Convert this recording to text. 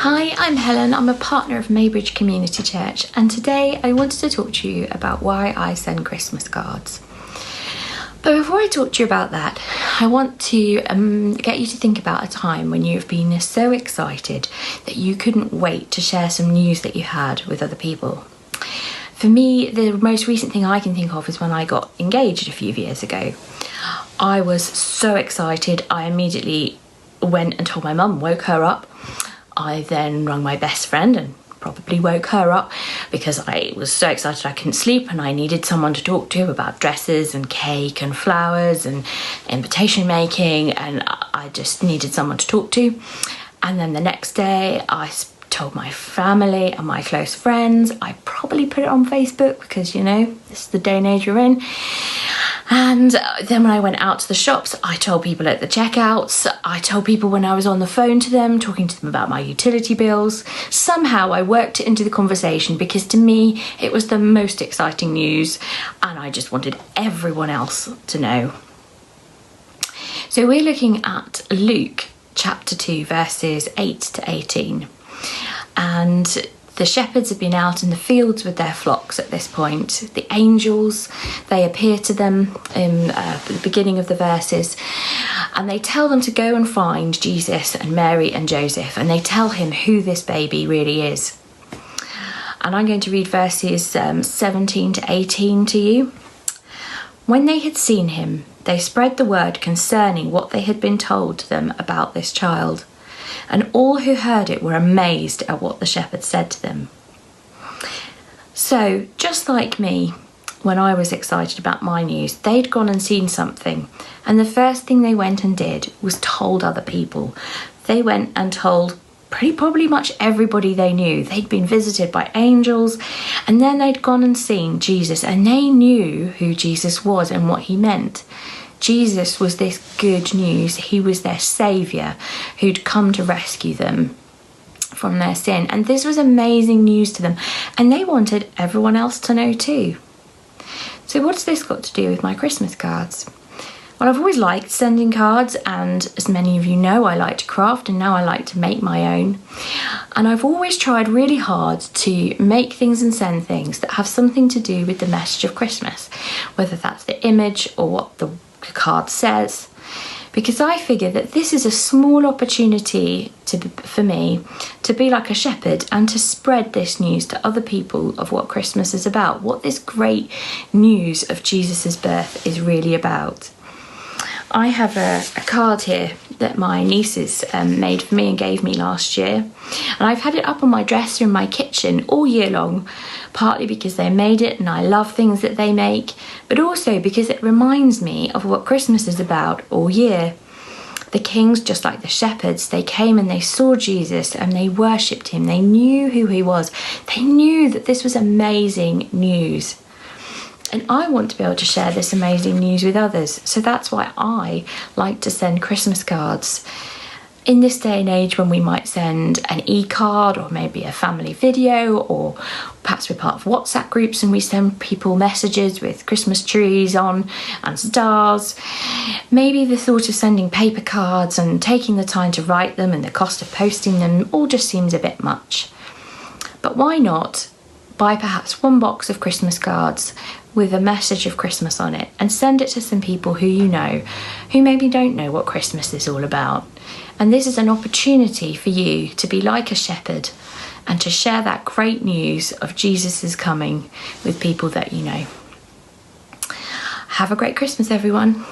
Hi, I'm Helen. I'm a partner of Maybridge Community Church, and today I wanted to talk to you about why I send Christmas cards. But before I talk to you about that, I want to get you to think about a time when you've been so excited that you couldn't wait to share some news that you had with other people. For me, the most recent thing I can think of is when I got engaged a few years ago. I was so excited, I immediately went and told my mum, woke her up. I then rang my best friend and probably woke her up because I was so excited I couldn't sleep and I needed someone to talk to about dresses and cake and flowers and invitation making, and I just needed someone to talk to. And then the next day I told my family and my close friends. I probably put it on Facebook because, you know, this is the day and age we're in. And then when I went out to the shops, I told people at the checkouts, I told people when I was on the phone to them, talking to them about my utility bills. Somehow I worked it into the conversation because to me it was the most exciting news and I just wanted everyone else to know. So we're looking at Luke chapter 2 verses 8 to 18. And the shepherds have been out in the fields with their flocks at this point. The angels, they appear to them in the beginning of the verses, and they tell them to go and find Jesus and Mary and Joseph, and they tell him who this baby really is. And I'm going to read verses 17 to 18 to you. When they had seen him, they spread the word concerning what they had been told to them about this child. And all who heard it were amazed at what the shepherds said to them. So, just like me, when I was excited about my news, they'd gone and seen something. And the first thing they went and did was told other people. They went and told pretty much everybody they knew. They'd been visited by angels, and then they'd gone and seen Jesus, and they knew who Jesus was and what he meant. Jesus was this good news. He was their saviour who'd come to rescue them from their sin. And this was amazing news to them. And they wanted everyone else to know too. So what's this got to do with my Christmas cards? Well, I've always liked sending cards, and as many of you know, I like to craft, and now I like to make my own. And I've always tried really hard to make things and send things that have something to do with the message of Christmas, whether that's the image or what the card says, because I figure that this is a small opportunity for me to be like a shepherd and to spread this news to other people of what Christmas is about, what this great news of Jesus's birth is really about. I have a card here that my nieces made for me and gave me last year, and I've had it up on my dresser in my kitchen all year long, partly because they made it and I love things that they make, but also because it reminds me of what Christmas is about all year. The kings, just like the shepherds, they came and they saw Jesus and they worshipped him. They knew who he was. They knew that this was amazing news. And I want to be able to share this amazing news with others. So that's why I like to send Christmas cards. In this day and age when we might send an e-card or maybe a family video, or perhaps we're part of WhatsApp groups and we send people messages with Christmas trees on and stars. Maybe the thought of sending paper cards and taking the time to write them and the cost of posting them all just seems a bit much. But why not buy perhaps one box of Christmas cards with a message of Christmas on it and send it to some people who you know, who maybe don't know what Christmas is all about. And this is an opportunity for you to be like a shepherd and to share that great news of Jesus' coming with people that you know. Have a great Christmas, everyone.